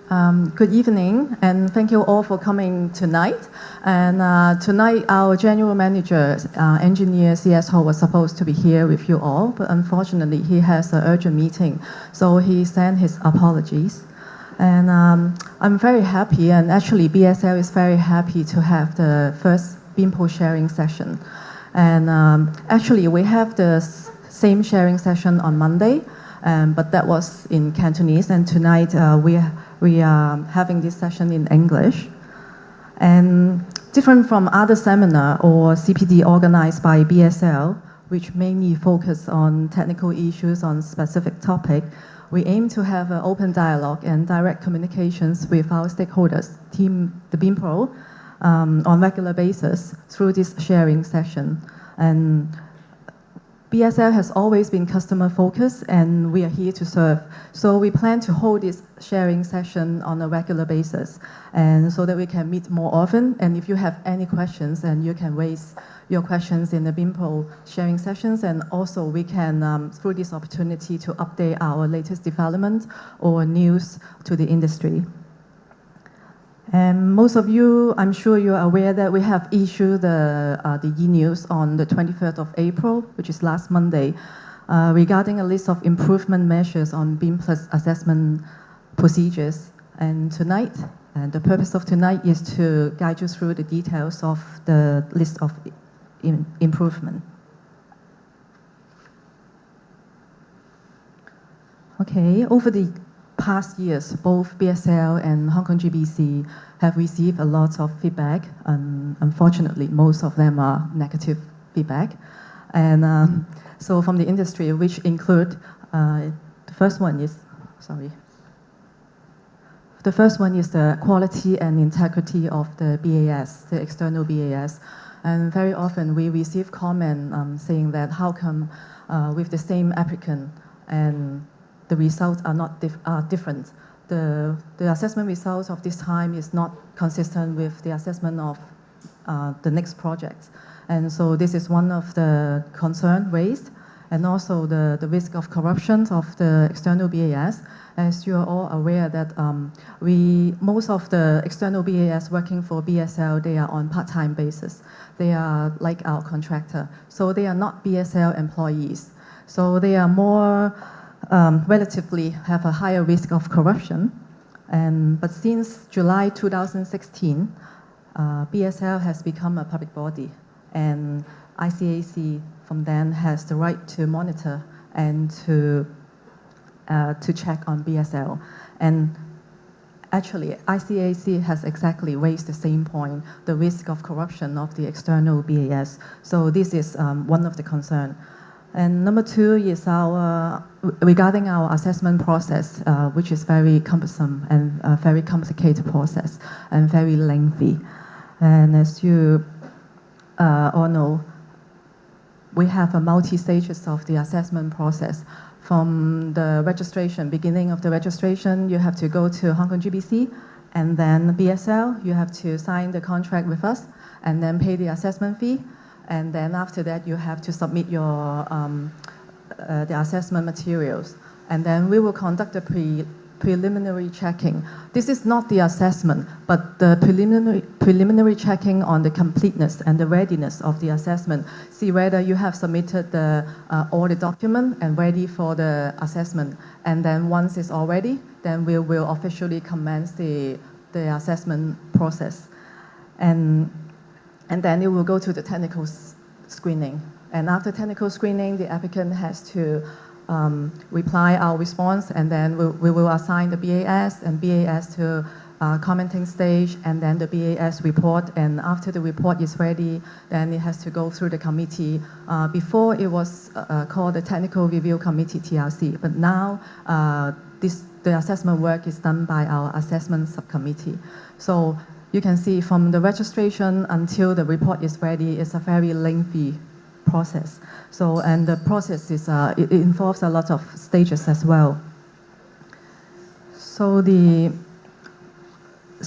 Good evening, and thank you all for coming tonight. And tonight, our general manager, engineer CS Ho, was supposed to be here with you all, but unfortunately, he has an urgent meeting, so he sent his apologies. And I'm very happy, and actually, BSL is very happy to have the first BIMPRO sharing session. And actually, we have the same sharing session on Monday, but that was in Cantonese, and tonight we are having this session in English. And different from other seminar or CPD organized by BSL, which mainly focus on technical issues on specific topic, we aim to have an open dialogue and direct communications with our stakeholders, the BIMPRO, on regular basis through this sharing session. And BSL has always been customer focused, and we are here to serve. So we plan to hold this sharing session on a regular basis, and so that we can meet more often. And if you have any questions, then you can raise your questions in the BIMPRO sharing sessions, and also we can, through this opportunity, to update our latest development or news to the industry. And most of you, I'm sure you're aware that we have issued the e-news on the 23rd of April, which is last Monday, regarding a list of improvement measures on BIM Plus assessment procedures. And tonight, and the purpose of tonight is to guide you through the details of the list of improvement. Okay, over the past years, both BSL and Hong Kong GBC have received a lot of feedback, and unfortunately, most of them are negative feedback. And so from the industry, which include, the first one is the quality and integrity of the BAS, the external BAS. And very often we receive comment saying that how come with the same applicant and the results are not different. The assessment results of this time is not consistent with the assessment of the next project. And so this is one of the concerns raised, and also the risk of corruption of the external BAS. As you are all aware that most of the external BAS working for BSL, they are on part-time basis. They are like our contractor. So they are not BSL employees. So they are more relatively have a higher risk of corruption. But since July 2016, BSL has become a public body, and ICAC from then has the right to monitor and to check on BSL. And actually, ICAC has exactly raised the same point, the risk of corruption of the external BAS. So this is one of the concerns. And number two is regarding our assessment process, which is very cumbersome and a very complicated process and very lengthy. And as you all know, we have a multi-stages of the assessment process. From the registration, beginning of the registration, you have to go to Hong Kong GBC, and then BSL, you have to sign the contract with us, and then pay the assessment fee. And then after that, you have to submit your the assessment materials. And then we will conduct the preliminary checking. This is not the assessment, but the preliminary checking on the completeness and the readiness of the assessment. See whether you have submitted all the document and ready for the assessment. And then once it's all ready, then we will officially commence the assessment process. And then it will go to the technical screening. And after technical screening, the applicant has to reply our response, and then we will assign the BAS and BAS to commenting stage, and then the BAS report. And after the report is ready, then it has to go through the committee. Before it was called the Technical Review Committee, TRC, but now the assessment work is done by our assessment subcommittee. So you can see from the registration until the report is ready, it's a very lengthy process. So, and the process is, it involves a lot of stages as well. So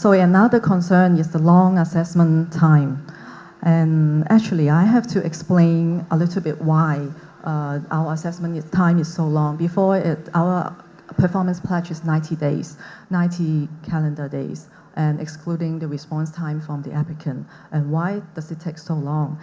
another concern is the long assessment time. And actually, I have to explain a little bit why our assessment time is so long. Before our performance pledge is 90 days, 90 calendar days, and excluding the response time from the applicant. And why does it take so long?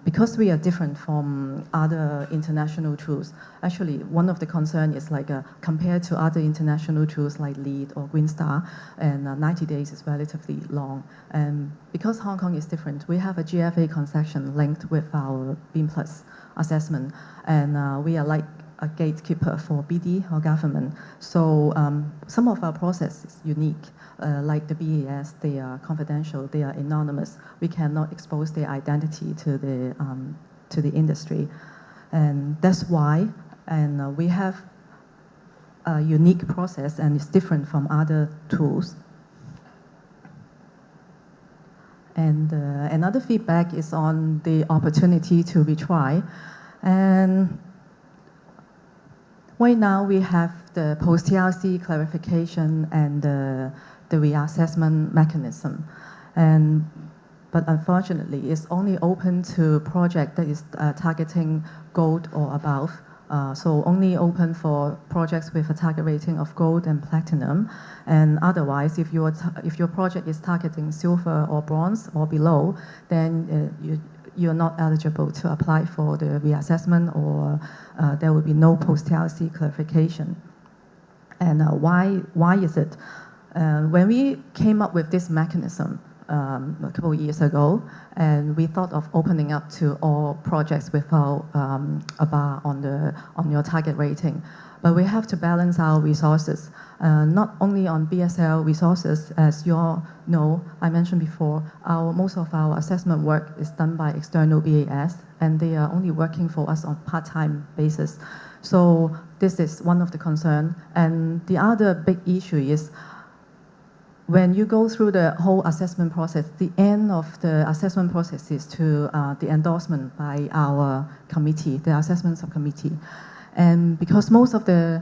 Because we are different from other international tools. Actually, one of the concerns is like compared to other international tools like LEED or Green Star, and 90 days is relatively long. And because Hong Kong is different, we have a GFA concession linked with our BEAM Plus assessment, and we are like a gatekeeper for BD or government. So some of our process is unique. Like the BAS, they are confidential, they are anonymous. We cannot expose their identity to the industry. And that's why, and we have a unique process and it's different from other tools. And another feedback is on the opportunity to retry. And right now we have the post-TRC clarification and the reassessment mechanism. But unfortunately, it's only open to project that is targeting gold or above. So only open for projects with a target rating of gold and platinum. And otherwise, if your project is targeting silver or bronze or below, then you're not eligible to apply for the reassessment, or there will be no post-TRC clarification. And why is it? When we came up with this mechanism a couple of years ago, and we thought of opening up to all projects without a bar on your target rating. But we have to balance our resources, not only on BSL resources, as you all know, I mentioned before, most of our assessment work is done by external BAS, and they are only working for us on part-time basis. So this is one of the concerns. And the other big issue is, when you go through the whole assessment process, the end of the assessment process is to the endorsement by our committee, the assessment subcommittee. And because most of the,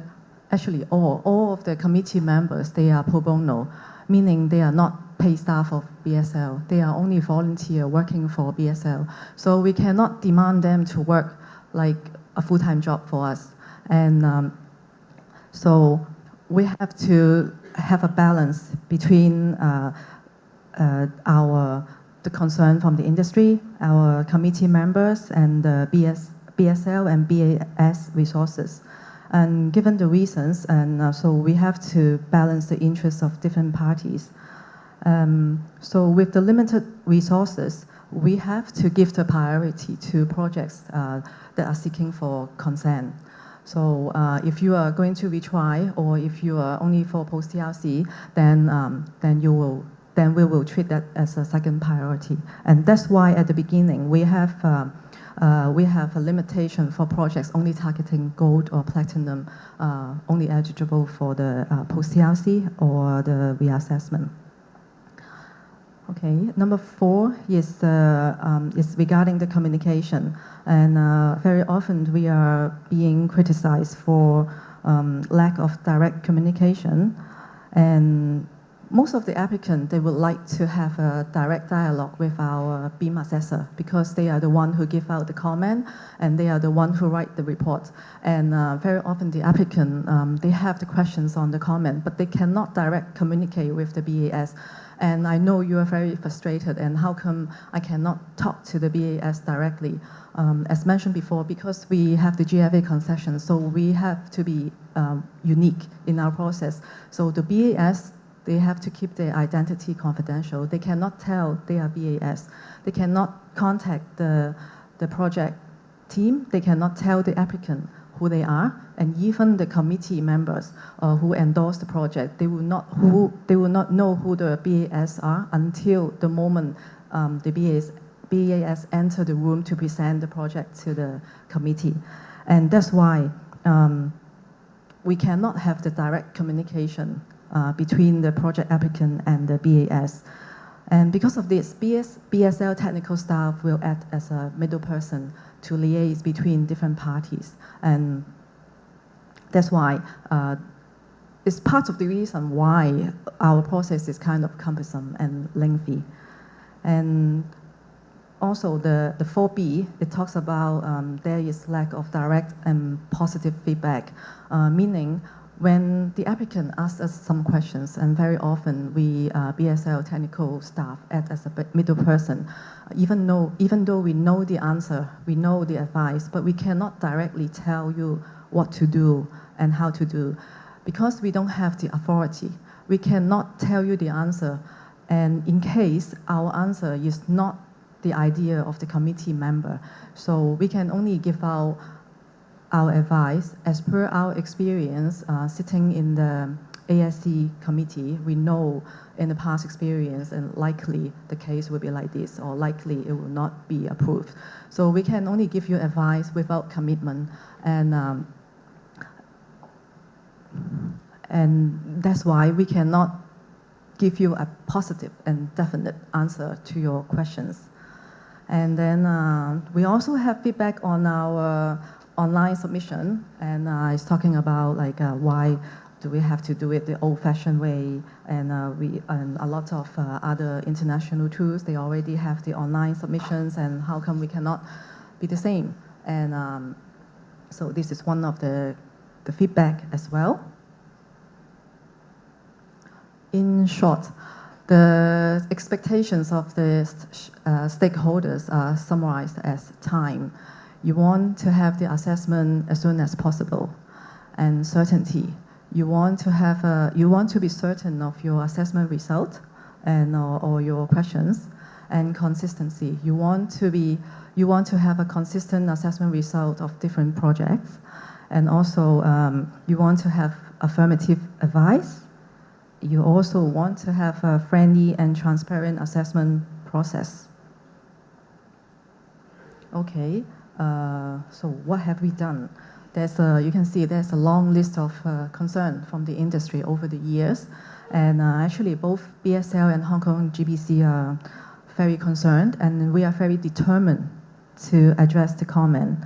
actually all of the committee members, they are pro bono, meaning they are not paid staff of BSL. They are only volunteer working for BSL. So we cannot demand them to work like a full-time job for us. And so we have to have a balance between the concern from the industry, our committee members, and the BSL and BAS resources. And given the reasons, and so we have to balance the interests of different parties. So with the limited resources, we have to give the priority to projects that are seeking for consent. So if you are going to retry, or if you are only for post-TRC, then we will treat that as a second priority. And that's why at the beginning we have a limitation for projects only targeting gold or platinum, only eligible for the post-TRC or the reassessment. Okay, number 4 is regarding the communication. And very often we are being criticized for lack of direct communication. And most of the applicants, they would like to have a direct dialogue with our BEAM assessor, because they are the one who give out the comment, and they are the one who write the report. And very often the applicant, they have the questions on the comment, but they cannot direct communicate with the BAS. And I know you are very frustrated, and how come I cannot talk to the BAS directly? As mentioned before, because we have the GFA concession, so we have to be unique in our process. So the BAS, they have to keep their identity confidential. They cannot tell they are BAS. They cannot contact the project team. They cannot tell the applicant who they are, and even the committee members who endorse the project, they will not know who the BAS are until the moment the BAS enter the room to present the project to the committee. And that's why we cannot have the direct communication between the project applicant and the BAS. And because of this, BSL technical staff will act as a middle person to liaise between different parties. And that's why it's part of the reason why our process is kind of cumbersome and lengthy. And also the 4B, it talks about there is lack of direct and positive feedback, meaning when the applicant asks us some questions, and very often we, BSL technical staff, act as a middle person, even though we know the answer, we know the advice, but we cannot directly tell you what to do and how to do, because we don't have the authority. We cannot tell you the answer, and in case our answer is not the idea of the committee member, so we can only give our advice as per our experience sitting in the ASC committee. We know in the past experience and likely the case will be like this, or likely it will not be approved. So we can only give you advice without commitment, and that's why we cannot give you a positive and definite answer to your questions. And then we also have feedback on our online submission, and it's talking about like why do we have to do it the old-fashioned way, and a lot of other international tools, they already have the online submissions, and how come we cannot be the same? And so this is one of the feedback as well. In short, the expectations of the stakeholders are summarized as time. You want to have the assessment as soon as possible, and certainty. You want to be certain of your assessment result and or your questions, and consistency. You want to have a consistent assessment result of different projects, and also you want to have affirmative advice. You also want to have a friendly and transparent assessment process. Okay. So what have we done? You can see there's a long list of concern from the industry over the years, and actually both BSL and Hong Kong GBC are very concerned, and we are very determined to address the comment.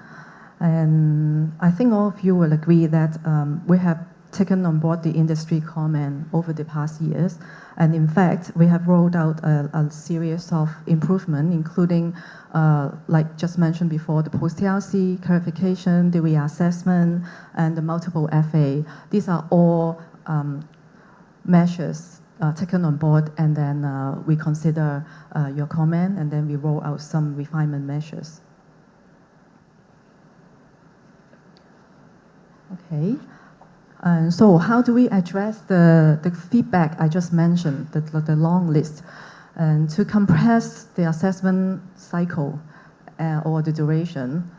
And I think all of you will agree that we have taken on board the industry comment over the past years, and in fact we have rolled out a series of improvement, including like just mentioned before, the post-TRC clarification, the reassessment, and the multiple FA. These are all measures taken on board, and then we consider your comment, and then we roll out some refinement measures. Okay. And so how do we address the feedback I just mentioned, the long list? And to compress the assessment cycle or the duration,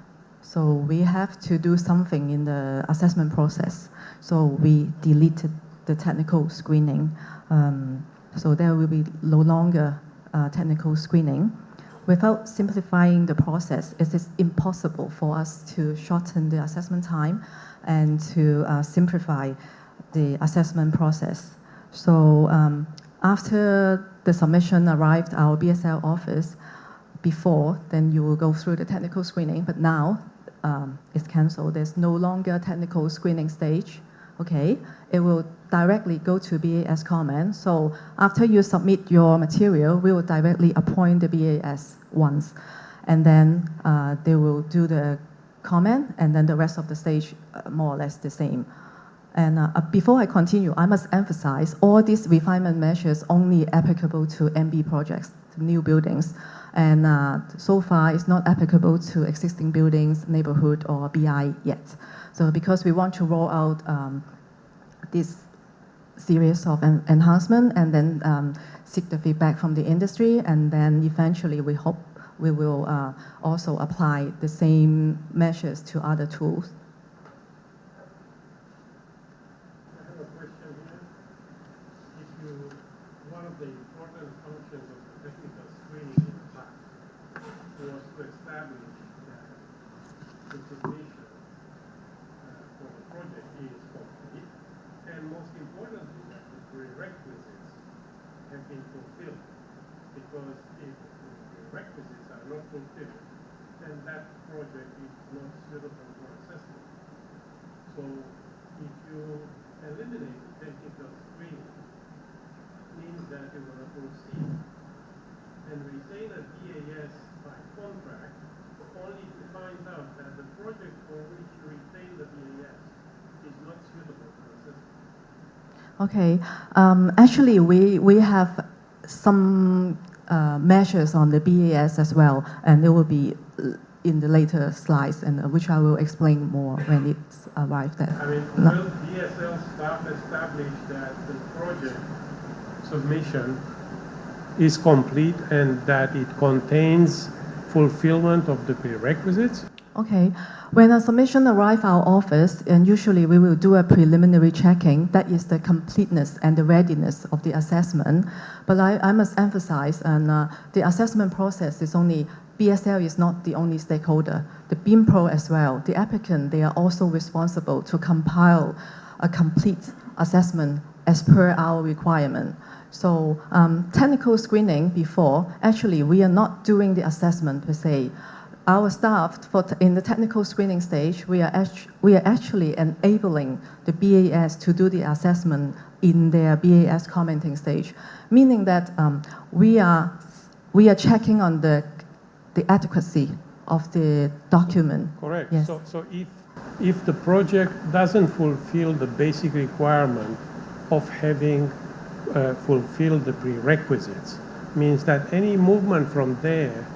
so we have to do something in the assessment process. So we deleted the technical screening. So there will be no longer technical screening. Without simplifying the process, it is impossible for us to shorten the assessment time and to simplify the assessment process. So after the submission arrived our BSL office, before, then you will go through the technical screening, but now it's cancelled. There's no longer technical screening stage. Okay, it will directly go to BAS comment. So after you submit your material, we will directly appoint the BAS once, and then they will do the comment, and then the rest of the stage more or less the same. And before I continue, I must emphasize all these refinement measures only applicable to MB projects, to new buildings, and so far it's not applicable to existing buildings, neighborhood, or BI yet. So because we want to roll out this series of enhancement, and then seek the feedback from the industry, and then eventually we hope we will also apply the same measures to other tools. I have a question here. One of the important functions of the technical screening in the past was to establish that the submission for the project is complete, and most importantly, that the prerequisites have been fulfilled. Because if the prerequisites are not fulfilled, then that project is not suitable for assessment. So if you eliminate the technical screening, means that you want to proceed and retain a BAS by contract only to find out that the project for which you retain the BAS is not suitable for assessment. Okay. Actually, we have some measures on the BAS as well, and it will be in the later slides, and which I will explain more when it's arrived at. I mean, No. will BSL staff establish that the project submission is complete and that it contains fulfillment of the prerequisites? Okay. When a submission arrives our office, and usually we will do a preliminary checking, that is the completeness and the readiness of the assessment. But I must emphasize, and the assessment process is only, BSL is not the only stakeholder. The BIMPRO as well, the applicant, they are also responsible to compile a complete assessment as per our requirement. So technical screening before, actually we are not doing the assessment per se. Our staff, in the technical screening stage, we are actually enabling the BAS to do the assessment in their BAS commenting stage, meaning that we are checking on the adequacy of the document. Correct. Yes. So if the project doesn't fulfill the basic requirement of having fulfilled the prerequisites, means that any movement from there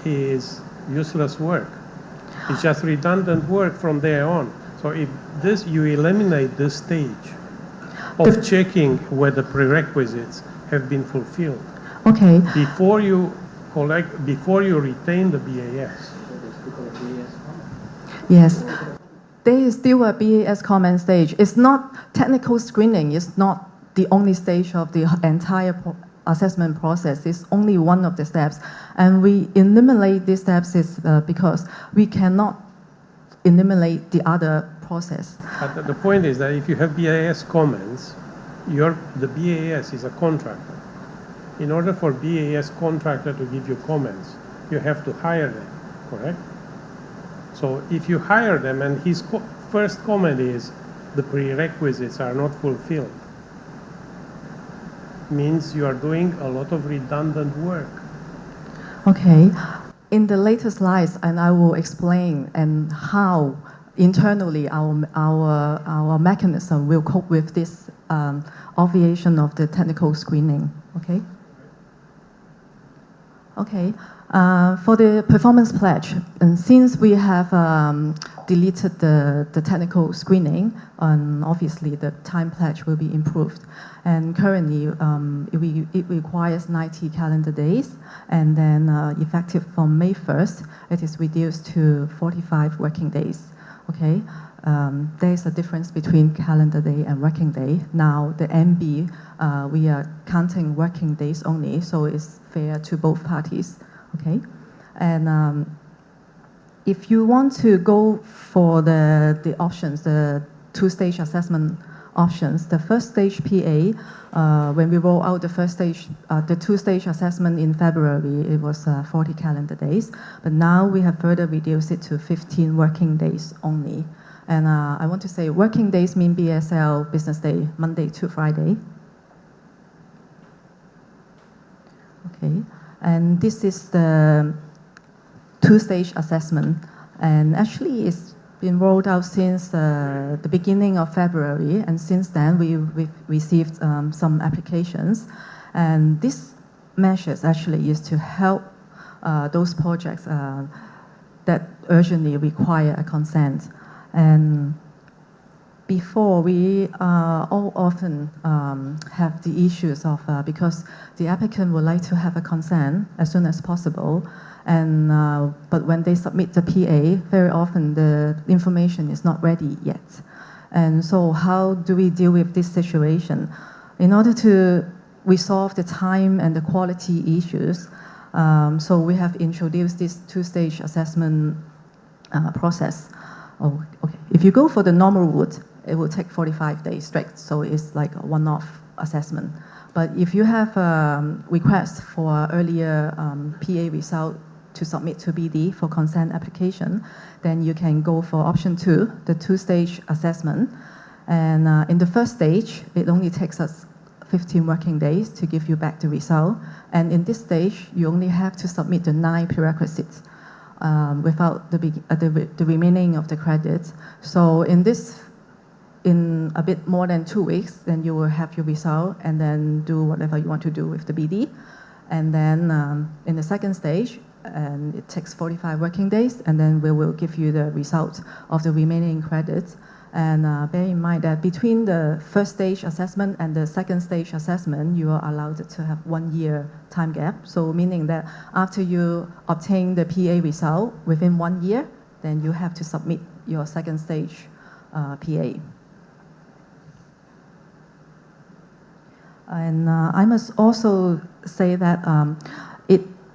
is useless work. It's just redundant work from there on. So if you eliminate this stage of checking whether prerequisites have been fulfilled. Okay. Before you retain the BAS. Yes. There is still a BAS comment stage. It's not technical screening. It's not the only stage of the entire assessment process. Is only one of the steps, and we eliminate these steps is because we cannot eliminate the other process. But the point is that if you have BAS comments, the BAS is a contractor. In order for BAS contractor to give you comments, you have to hire them, correct? So if you hire them and his first comment is the prerequisites are not fulfilled, means you are doing a lot of redundant work. Okay. In the later slides, and I will explain and how internally our mechanism will cope with this obviation of the technical screening. Okay. Okay. For the performance pledge, and since we have deleted the technical screening, obviously the time pledge will be improved. And currently, it requires 90 calendar days, and then effective from May 1st, it is reduced to 45 working days. Okay. There is a difference between calendar day and working day. Now the MB, we are counting working days only, so it's fair to both parties. Okay, and if you want to go for the options, the two-stage assessment options, the first stage PA, when we roll out the first stage, the two-stage assessment in February, it was 40 calendar days, but now we have further reduced it to 15 working days only. And I want to say working days mean BSL business day, Monday to Friday. Okay. And this is the two-stage assessment. And actually, it's been rolled out since the beginning of February. And since then, we've received some applications. And this measures actually is to help those projects that urgently require a consent. And before, we all often have the issues of, because the applicant would like to have a consent as soon as possible, and but when they submit the PA, very often the information is not ready yet. And so how do we deal with this situation? In order to resolve the time and the quality issues, so we have introduced this two-stage assessment process. Oh, okay. If you go for the normal route, it will take 45 days straight, so it's like a one-off assessment. But if you have a request for earlier PA result to submit to BD for consent application, then you can go for option 2, the two-stage assessment. And in the first stage, it only takes us 15 working days to give you back the result. And in this stage, you only have to submit the 9 prerequisites without the remaining of the credits. So in in a bit more than 2 weeks, then you will have your result and then do whatever you want to do with the BD. And then in the second stage, and it takes 45 working days, and then we will give you the result of the remaining credits. And bear in mind that between the first stage assessment and the second stage assessment, you are allowed to have 1 year time gap. So meaning that after you obtain the PA result within 1 year, then you have to submit your second stage PA. And I must also say that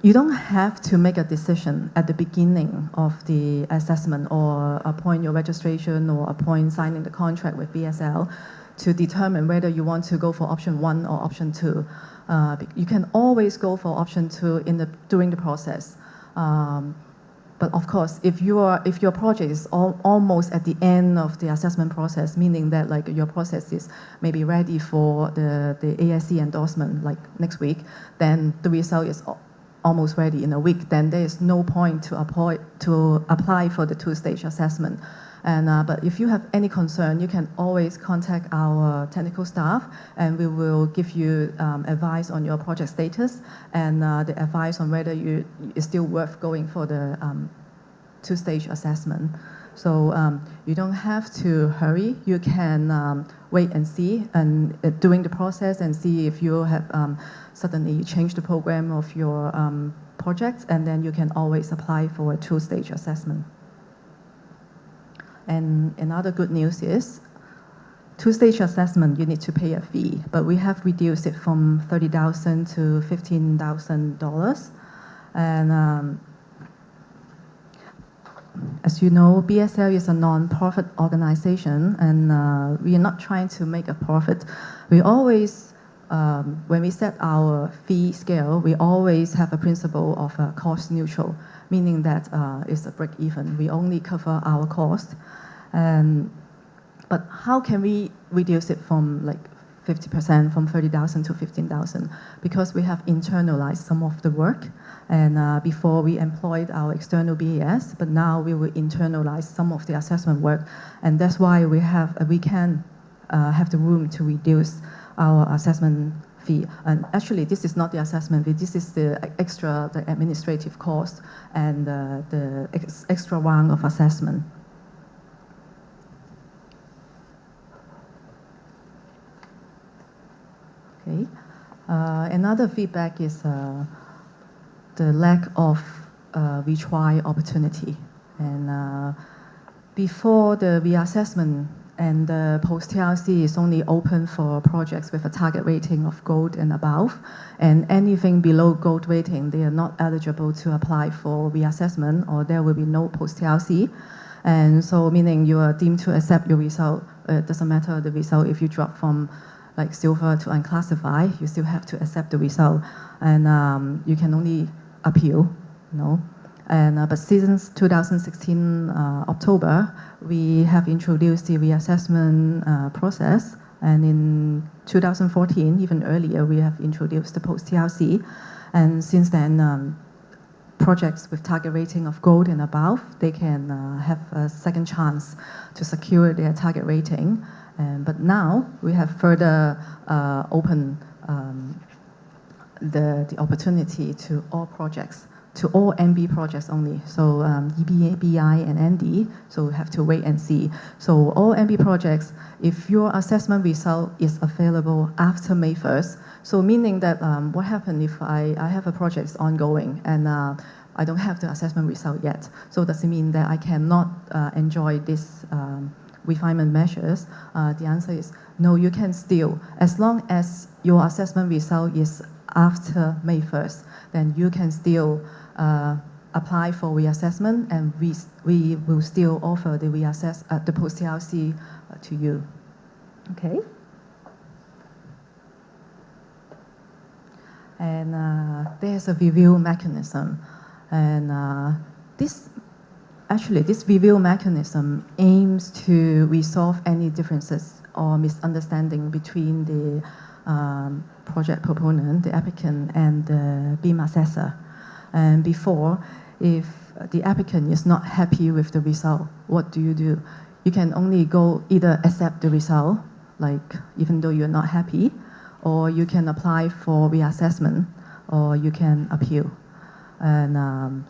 you don't have to make a decision at the beginning of the assessment or upon your registration or upon signing the contract with BSL to determine whether you want to go for option 1 or option 2. You can always go for option 2 during the process. But of course, if your project is almost at the end of the assessment process, meaning that like your process is maybe ready for the ASC endorsement like next week, then the result is almost ready in a week, then there is no point to apply for the 2-stage assessment. But if you have any concern, you can always contact our technical staff, and we will give you advice on your project status and the advice on whether it's still worth going for the 2-stage assessment. So you don't have to hurry. You can wait and see, and during the process, and see if you have suddenly changed the program of your project, and then you can always apply for a 2-stage assessment. And another good news is, 2-stage assessment, you need to pay a fee, but we have reduced it from $30,000 to $15,000. And as you know, BSL is a non-profit organization, and we are not trying to make a profit. We always, when we set our fee scale, we always have a principle of cost neutral, meaning that it's a break even. We only cover our cost. But how can we reduce it from like 50%, from 30,000 to 15,000? Because we have internalized some of the work, and before we employed our external BAS, but now we will internalize some of the assessment work, and that's why we can have the room to reduce our assessment fee. And actually, this is not the assessment fee, this is the administrative cost and the extra round of assessment. Okay. Another feedback is the lack of retry opportunity. And before the reassessment and the post-TRC is only open for projects with a target rating of gold and above, and anything below gold rating, they are not eligible to apply for reassessment, or there will be no post-TRC. And so meaning you are deemed to accept your result. It doesn't matter the result. If you drop from like silver to unclassified, you still have to accept the result, and you can only appeal, And but since 2016 October, we have introduced the reassessment process, and in 2014, even earlier, we have introduced the post-TRC, and since then, projects with target rating of gold and above, they can have a second chance to secure their target rating. But now we have further opened the opportunity to all projects, to all NB projects only. So EBA, BI, and ND, so we have to wait and see. So all NB projects, if your assessment result is available after May 1st, so meaning that what happens if I have a project ongoing and I don't have the assessment result yet? So does it mean that I cannot enjoy this refinement measures? The answer is no, you can still, as long as your assessment result is after May 1st, then you can still apply for reassessment, and we will still offer the the post-TRC to you. Okay? And there's a review mechanism, and this review mechanism aims to resolve any differences or misunderstanding between the project proponent, the applicant, and the BIM assessor. And before, if the applicant is not happy with the result, what do? you can only go either accept the result, like even though you're not happy, or you can apply for reassessment, or you can appeal. And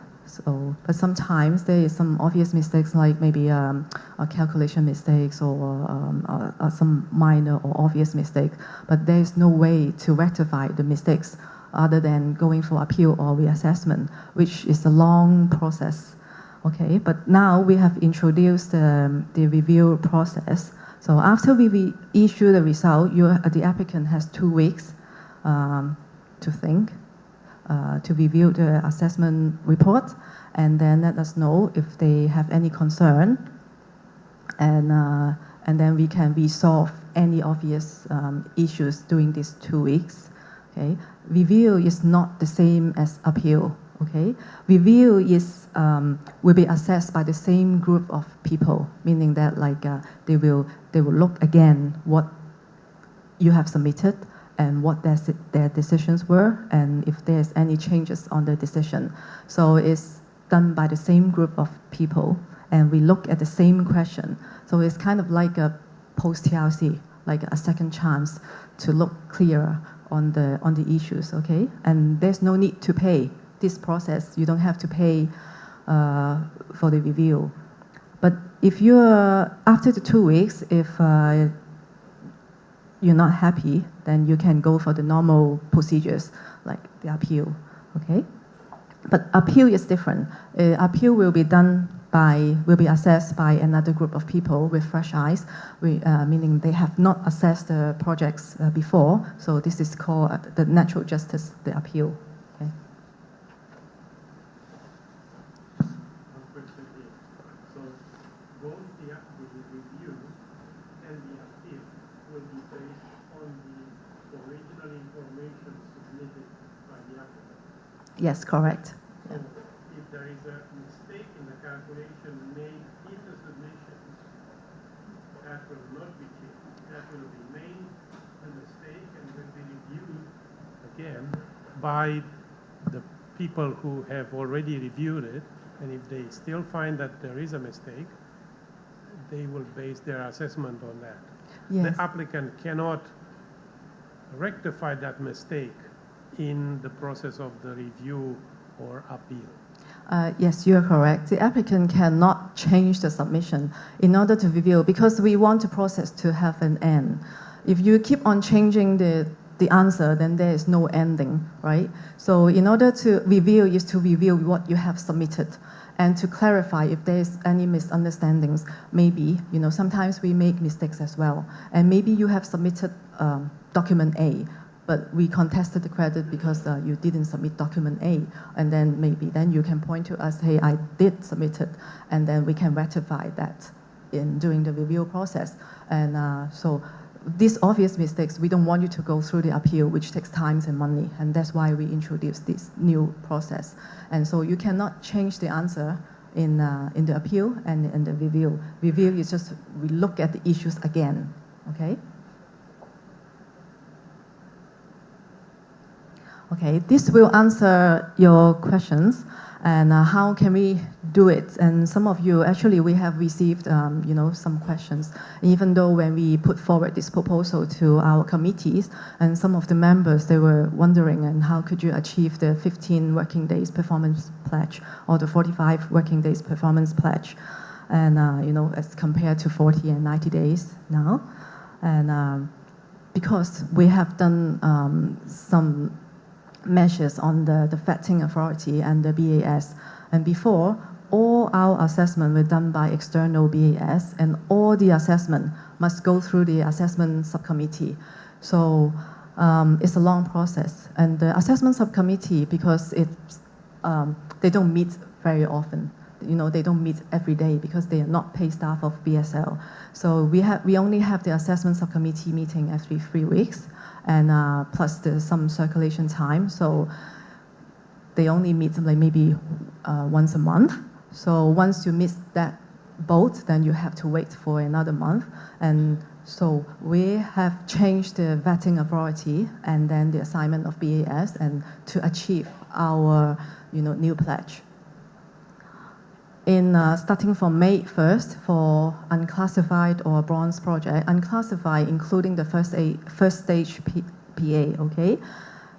but sometimes there is some obvious mistakes, like maybe a calculation mistakes or some minor or obvious mistake, but there is no way to rectify the mistakes other than going for appeal or reassessment, which is a long process. Okay, but now we have introduced the review process. So after we issue the result, the applicant has 2 weeks to think, to review the assessment report, and then let us know if they have any concern, and then we can resolve any obvious issues during these 2 weeks. Okay, review is not the same as appeal. Okay, review is will be assessed by the same group of people, meaning that they will look again what you have submitted and what their decisions were, and if there's any changes on the decision. So it's done by the same group of people, and we look at the same question. So it's kind of like a post-TRC, like a second chance to look clearer on the issues, okay? And there's no need to pay. This process, you don't have to pay for the review. But if you're, after the 2 weeks, if you're not happy, then you can go for the normal procedures, like the appeal, okay? But appeal is different. Appeal will be assessed by another group of people with fresh eyes, meaning they have not assessed the projects before. So this is called the natural justice, the appeal. Okay. One question here. So both the review and the appeal will be based on the original information submitted by the applicant. Yes, correct. So if there is a mistake in the calculation made in the submission, that will not be changed. That will remain a mistake and will be reviewed again by the people who have already reviewed it. And if they still find that there is a mistake, they will base their assessment on that. Yes. The applicant cannot rectify that mistake in the process of the review or appeal. Yes, you are correct. The applicant cannot change the submission in order to review, because we want the process to have an end. If you keep on changing the answer, then there is no ending, right? So in order to review is to review what you have submitted and to clarify if there is any misunderstandings. Maybe, sometimes we make mistakes as well. And maybe you have submitted document A, but we contested the credit because you didn't submit document A, and then maybe you can point to us, hey, I did submit it, and then we can rectify that during the review process. And so these obvious mistakes, we don't want you to go through the appeal, which takes time and money, and that's why we introduced this new process. And so you cannot change the answer in the appeal and in the review. Review is just, we look at the issues again, okay? Okay, this will answer your questions, and how can we do it? And some of you, actually, we have received, some questions, even though when we put forward this proposal to our committees, and some of the members, they were wondering, and how could you achieve the 15 working days performance pledge or the 45 working days performance pledge, and as compared to 40 and 90 days now, and because we have done some measures on the vetting authority and the BAS. And before, all our assessment were done by external BAS, and all the assessment must go through the assessment subcommittee. So it's a long process. And the assessment subcommittee, because they don't meet very often, they don't meet every day because they are not paid staff of BSL. So we only have the assessment subcommittee meeting every 3 weeks, and plus there's some circulation time. So they only meet maybe once a month. So once you miss that boat, then you have to wait for another month. And so we have changed the vetting authority and then the assignment of BAS, and to achieve our new pledge. starting from May 1st for unclassified or bronze project, unclassified including the first stage PA, okay?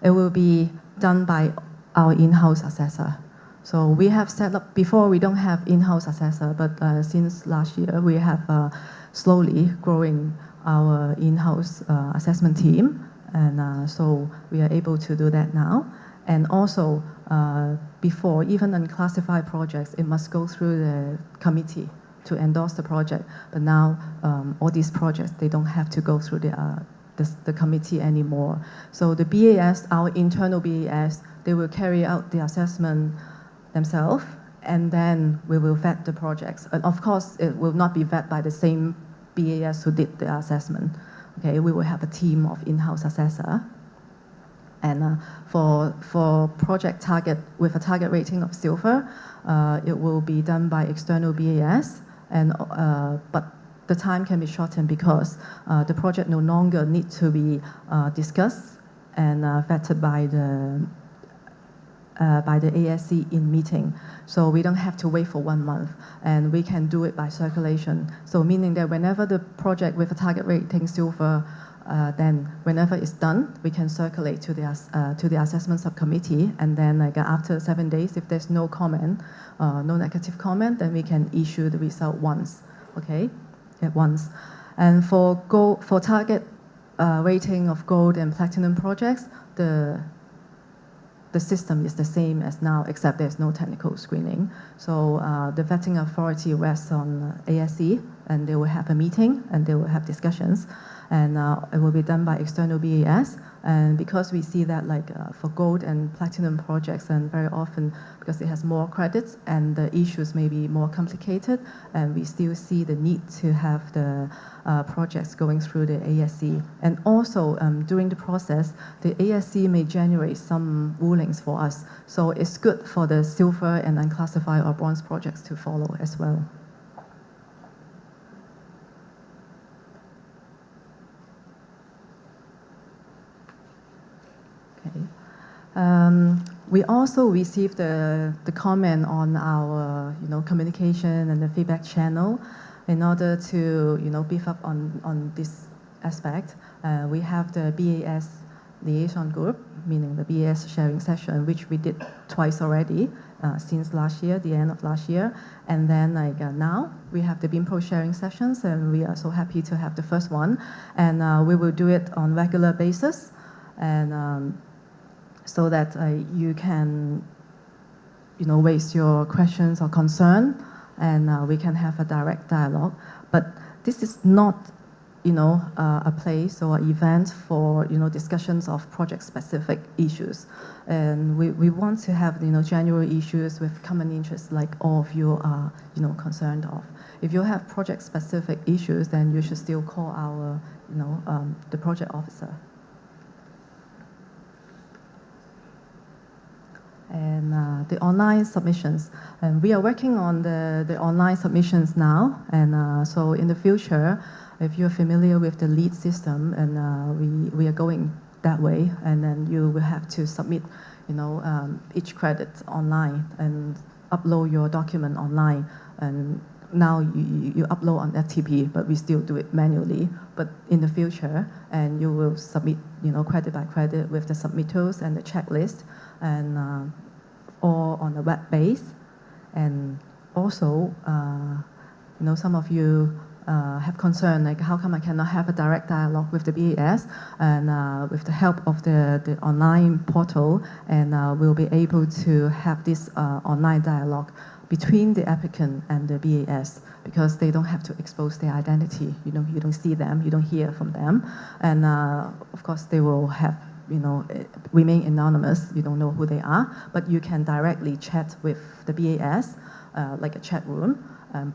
It will be done by our in-house assessor. So we have set up, before we don't have in-house assessor, but since last year we have slowly growing our in-house assessment team, and so we are able to do that now. And also, before, even unclassified projects, it must go through the committee to endorse the project. But now, all these projects, they don't have to go through the committee anymore. So the BAS, our internal BAS, they will carry out the assessment themselves, and then we will vet the projects. And of course, it will not be vet by the same BAS who did the assessment. Okay, we will have a team of in-house assessor. And for project target with a target rating of silver, it will be done by external BAS, and but the time can be shortened because the project no longer needs to be discussed and vetted by the ASC in meeting. So we don't have to wait for 1 month, and we can do it by circulation. So meaning that whenever the project with a target rating silver, then whenever it's done, we can circulate to the assessment subcommittee, and then like after 7 days, if there's no comment, no negative comment, then we can issue the result once, okay, at once. And for target rating of gold and platinum projects, the system is the same as now, except there's no technical screening. So the vetting authority rests on ASC, and they will have a meeting, and they will have discussions, and it will be done by external BAS. And because we see that like for gold and platinum projects, and very often because it has more credits and the issues may be more complicated, and we still see the need to have the projects going through the ASC. And also during the process, the ASC may generate some rulings for us. So it's good for the silver and unclassified or bronze projects to follow as well. We also received the comment on our communication and the feedback channel. In order to beef up on this aspect, we have the BAS liaison group, meaning the BAS sharing session, which we did twice already since last year, the end of last year. And then now we have the BIMPRO sharing sessions, and we are so happy to have the first one. And we will do it on regular basis, and so that you can raise your questions or concern, and we can have a direct dialogue. But this is not a place or event for discussions of project-specific issues. And we want to have general issues with common interests like all of you are concerned of. If you have project-specific issues, then you should still call our the project officer. And the online submissions. And we are working on the online submissions now. And so in the future, if you're familiar with the LEED system, and we are going that way, and then you will have to submit each credit online and upload your document online. And now you upload on FTP, but we still do it manually. But in the future, and you will submit credit by credit with the submittals and the checklist, and or on a web base. And also, some of you have concern, like how come I cannot have a direct dialogue with the BAS, and with the help of the online portal, and we'll be able to have this online dialogue between the applicant and the BAS, because they don't have to expose their identity. You don't see them, you don't hear from them, and of course they will have remain anonymous. You don't know who they are, but you can directly chat with the BAS, like a chat room.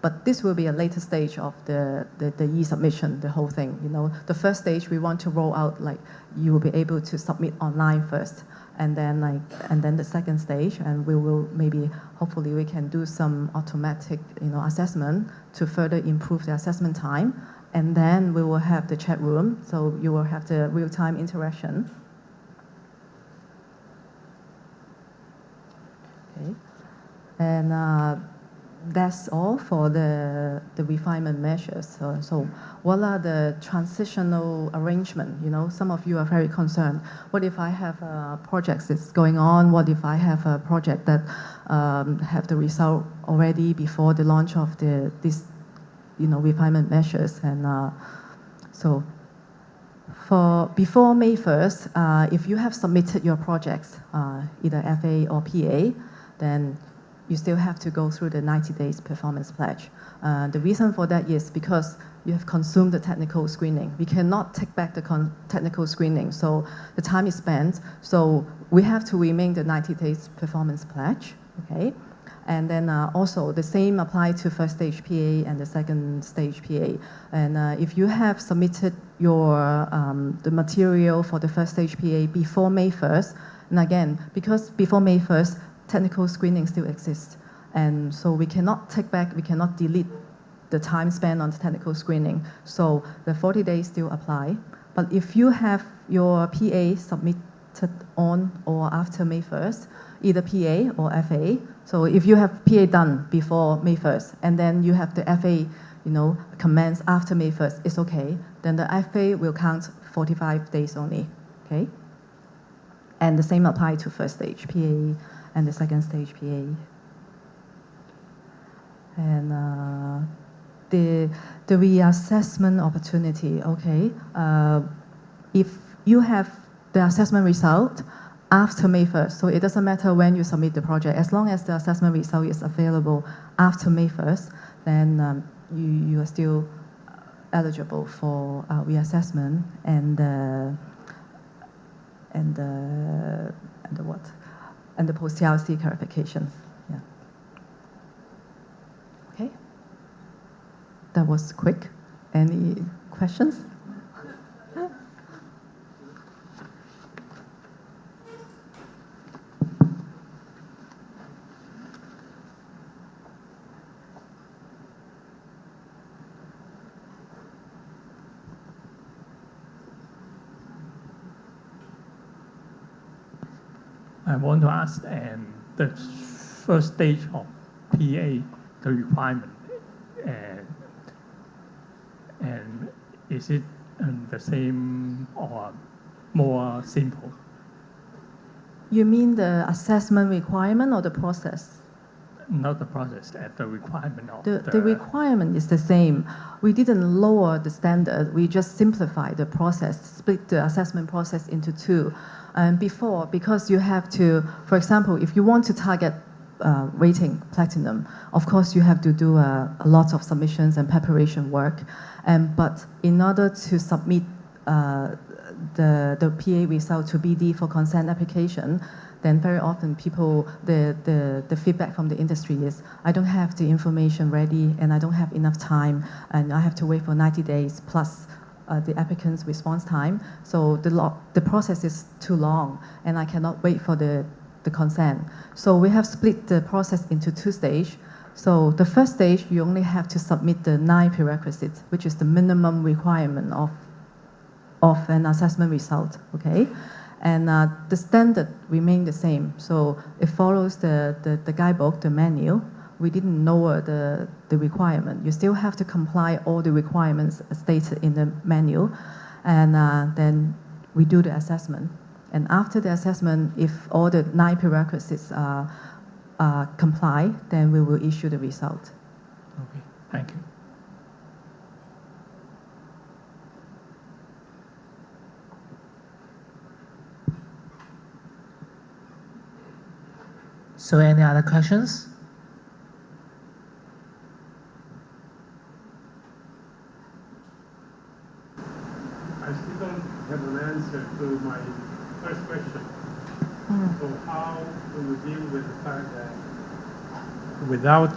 But this will be a later stage of the e-submission, the whole thing. The first stage we want to roll out, like you will be able to submit online first, and then the second stage, and we will hopefully we can do some automatic assessment to further improve the assessment time, and then we will have the chat room, so you will have the real-time interaction. Okay. And that's all for the refinement measures. So what are the transitional arrangement? You know, some of you are very concerned. What if I have projects that's going on? What if I have a project that have the result already before the launch of this refinement measures? And so before May 1st, if you have submitted your projects, either FA or PA, then you still have to go through the 90 days performance pledge. The reason for that is because you have consumed the technical screening. We cannot take back the technical screening, so the time is spent. So we have to remain the 90 days performance pledge, okay? And then also the same apply to first stage PA and the second stage PA. And if you have submitted your the material for the first stage PA before May 1st, and again, because before May 1st, technical screening still exists. And so we cannot take back, we cannot delete the time spent on the technical screening. So the 40 days still apply. But if you have your PA submitted on or after May 1st, either PA or FA, so if you have PA done before May 1st, and then you have the FA, commence after May 1st, it's okay. Then the FA will count 45 days only, okay? And the same apply to first stage PA and the second stage PA. And the reassessment opportunity, okay. If you have the assessment result after May 1st, so it doesn't matter when you submit the project, as long as the assessment result is available after May 1st, then you are still eligible for reassessment and the what? And the post-TRC clarification. Yeah. Okay. That was quick. Any questions? I want to ask, the first stage of PA, the requirement, and is it the same or more simple? You mean the assessment requirement or the process? Not the process, the requirement of The requirement is the same. We didn't lower the standard, we just simplified the process, split the assessment process into two. And before, because you have to, for example, if you want to target rating platinum, of course you have to do a lot of submissions and preparation work. But in order to submit the PA result to BD for consent application, then very often the feedback from the industry is, I don't have the information ready and I don't have enough time and I have to wait for 90 days plus the applicant's response time. So the process is too long and I cannot wait for the consent. So we have split the process into two stages. So the first stage, you only have to submit the 9 prerequisites, which is the minimum requirement of an assessment result, okay? And the standard remain the same. So it follows the guidebook, the manual. We didn't lower the requirement. You still have to comply all the requirements stated in the manual. And then we do the assessment. And after the assessment, if all the 9 prerequisites comply, then we will issue the result. Okay, thank you. So any other questions? I still don't have an answer to my first question. So how do we deal with the fact that without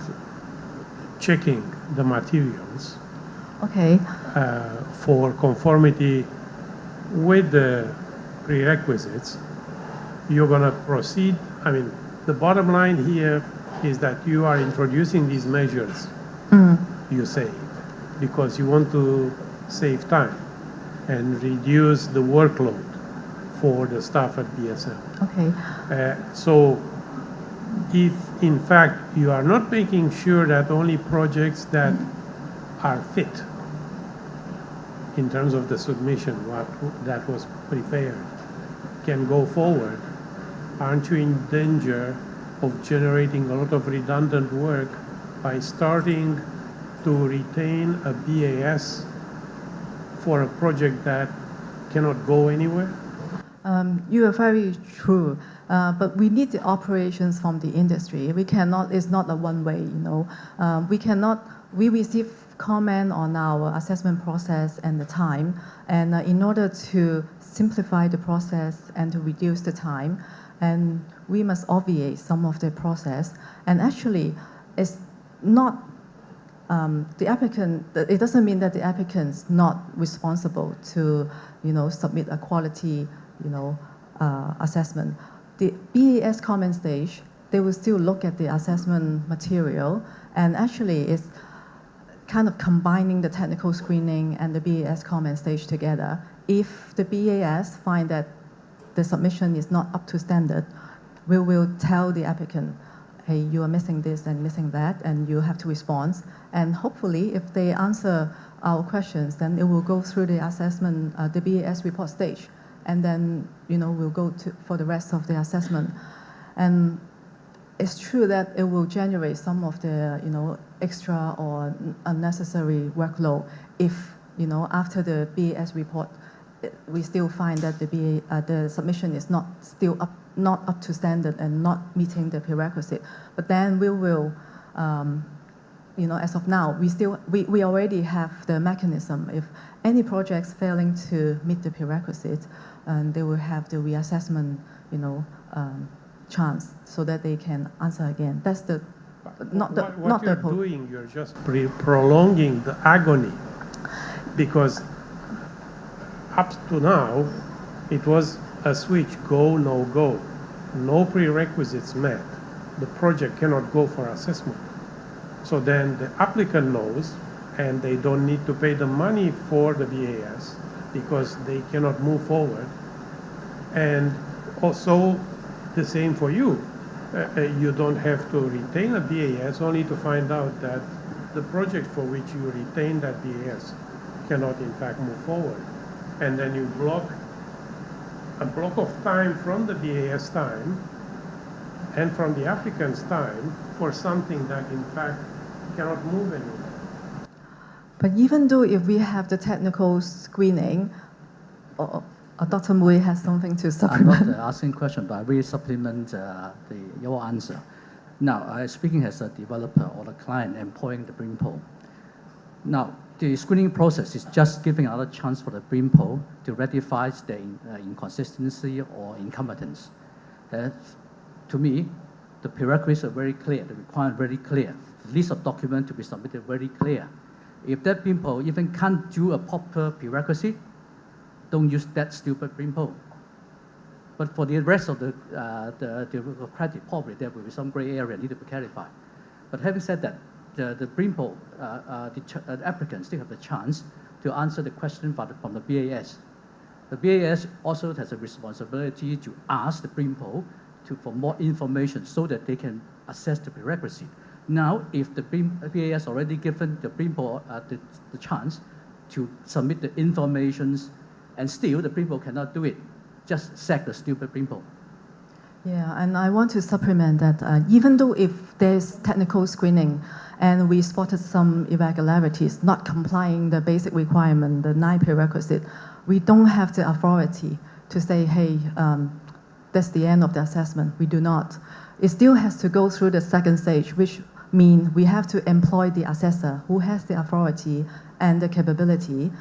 checking the materials Okay. for conformity with the prerequisites, you're going to proceed? I mean, the bottom line here is that you are introducing these measures, you say, because you want to save time and reduce the workload for the staff at BSM. Okay. So if in fact you are not making sure that only projects that are fit in terms of the submission that was prepared can go forward, aren't you in danger of generating a lot of redundant work by starting to retain a BAS for a project that cannot go anywhere? You are very true, but we need the operations from the industry. We cannot, it's not a one-way, you know. We receive comment on our assessment process and the time, and in order to simplify the process and to reduce the time, and we must obviate some of the process. And actually, it's not the applicant. It doesn't mean that the applicant's not responsible to, you know, submit a quality, you know, assessment. The BAS comment stage, they will still look at the assessment material, and actually, it's kind of combining the technical screening and the BAS comment stage together. If the BAS find that the submission is not up to standard, we will tell the applicant, hey, you are missing this and missing that, and you have to respond. And hopefully, if they answer our questions, then it will go through the assessment, the BAS report stage, and then, you know, we'll go for the rest of the assessment. And it's true that it will generate some of the, you know, extra or unnecessary workload if, you know, after the BAS report, we still find that the submission is not up to standard and not meeting the prerequisite. But then we will, you know, as of now, we already have the mechanism. If any projects failing to meet the prerequisite, they will have the reassessment, you know, chance so that they can answer again. That's the what you're doing. You're just prolonging the agony, because up to now, it was a switch, go, no go. No prerequisites met. The project cannot go for assessment. So then the applicant knows, and they don't need to pay the money for the BAS because they cannot move forward. And also the same for you. You don't have to retain a BAS only to find out that the project for which you retain that BAS cannot in fact move forward. And then you block a block of time from the BAS time and from the applicant's time for something that in fact cannot move anymore. But even though if we have the technical screening, Dr. Mui has something to supplement. I'm not asking question, but I will supplement your answer. Now, speaking as a developer or a client employing the BRIMPO. Now, the screening process is just giving another chance for the BRIMPO to rectify the inconsistency or incompetence. To me, the prerequisites are very clear, the requirement very clear, the list of documents to be submitted very clear. If that BRIMPO even can't do a proper prerequisite, don't use that stupid BRIMPO. But for the rest of the credit, probably there will be some gray area need to be clarified. But having said that, the BRIMPO, the applicants still have the chance to answer the question from the BAS. The BAS also has a responsibility to ask the BRIMPO for more information so that they can assess the prerequisite. Now, if the BAS already given the BRIMPO the chance to submit the informations, and still the BRIMPO cannot do it, just sack the stupid BRIMPO. Yeah, and I want to supplement that even though if there's technical screening and we spotted some irregularities, not complying the basic requirement, the 9 prerequisite, we don't have the authority to say, hey, that's the end of the assessment. We do not. It still has to go through the second stage, which means we have to employ the assessor who has the authority and the capability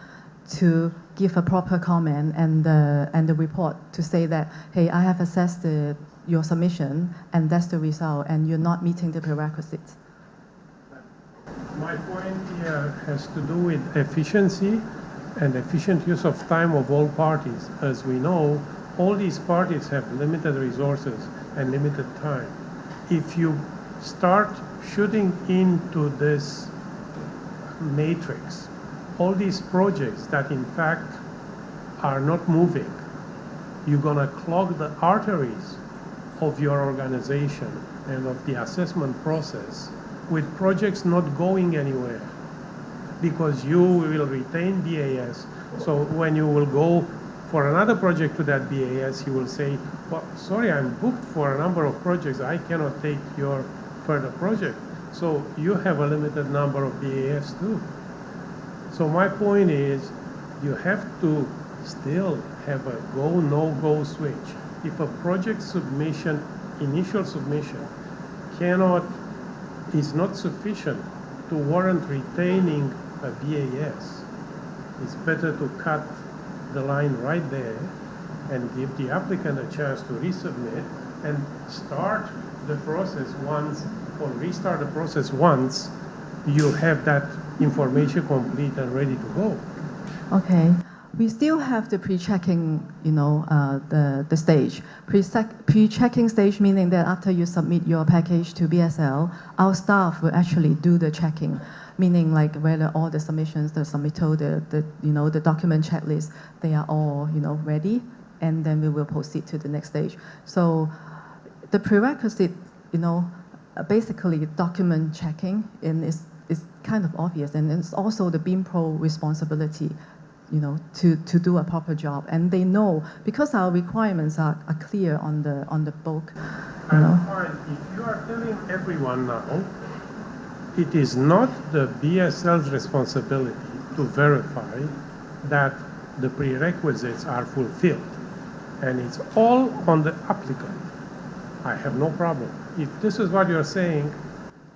to give a proper comment and the report to say that, hey, I have assessed your submission and that's the result and you're not meeting the prerequisites. My point here has to do with efficiency and efficient use of time of all parties. As we know, all these parties have limited resources and limited time. If you start shooting into this matrix, all these projects that in fact are not moving, you're gonna clog the arteries of your organization and of the assessment process with projects not going anywhere, because you will retain BAS. So when you will go for another project to that BAS, you will say, well, sorry, I'm booked for a number of projects. I cannot take your further project. So you have a limited number of BAS too. So my point is, you have to still have a go, no-go switch. If a project submission, initial submission, is not sufficient to warrant retaining a BAS, it's better to cut the line right there and give the applicant a chance to resubmit and start the process once, or restart the process once you have that information complete and ready to go. Okay. We still have the pre-checking, the stage. Pre-checking stage meaning that after you submit your package to BSL, our staff will actually do the checking, meaning like whether all the submissions, the submittal, the document checklist, they are all, ready, and then we will proceed to the next stage. So the prerequisite, basically document checking is kind of obvious, and it's also the BIMPRO responsibility, to do a proper job. And they know, because our requirements are clear on the book. And fine, if you are telling everyone now, it is not the BSL's responsibility to verify that the prerequisites are fulfilled. And it's all on the applicant. I have no problem. If this is what you're saying,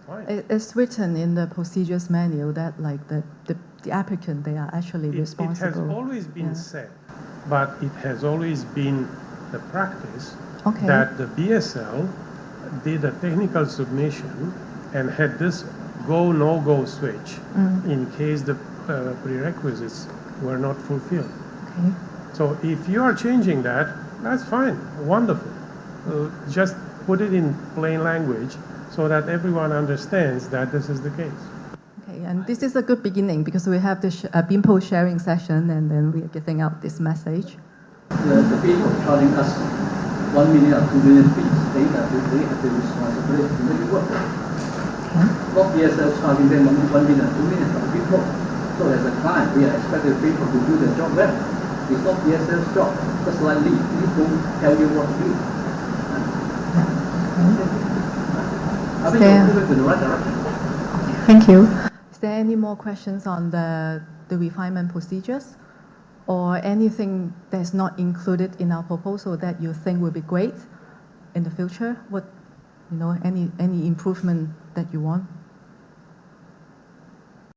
fine. It's written in the procedures manual that like the applicant, they are actually responsible. It has always been said, but it has always been the practice that the BSL did a technical submission and had this go, no-go switch in case the prerequisites were not fulfilled. Okay. So if you are changing that, that's fine, wonderful. Just put it in plain language so that everyone understands that this is the case. Okay, and this is a good beginning because we have the BIMPO sharing session, and then we are giving out this message. The people charging us 1 million or 2 million fees, they have the responsibility to make it work. Not BSL charging them 1 million, 2 million from people. So as a client, we are expected people to do their job well. It's not BSL's job. Just like Lee won't tell you what to do. I think you're moving in the right direction. Thank you. Is there any more questions on the refinement procedures, or anything that's not included in our proposal that you think will be great in the future? What, any improvement that you want?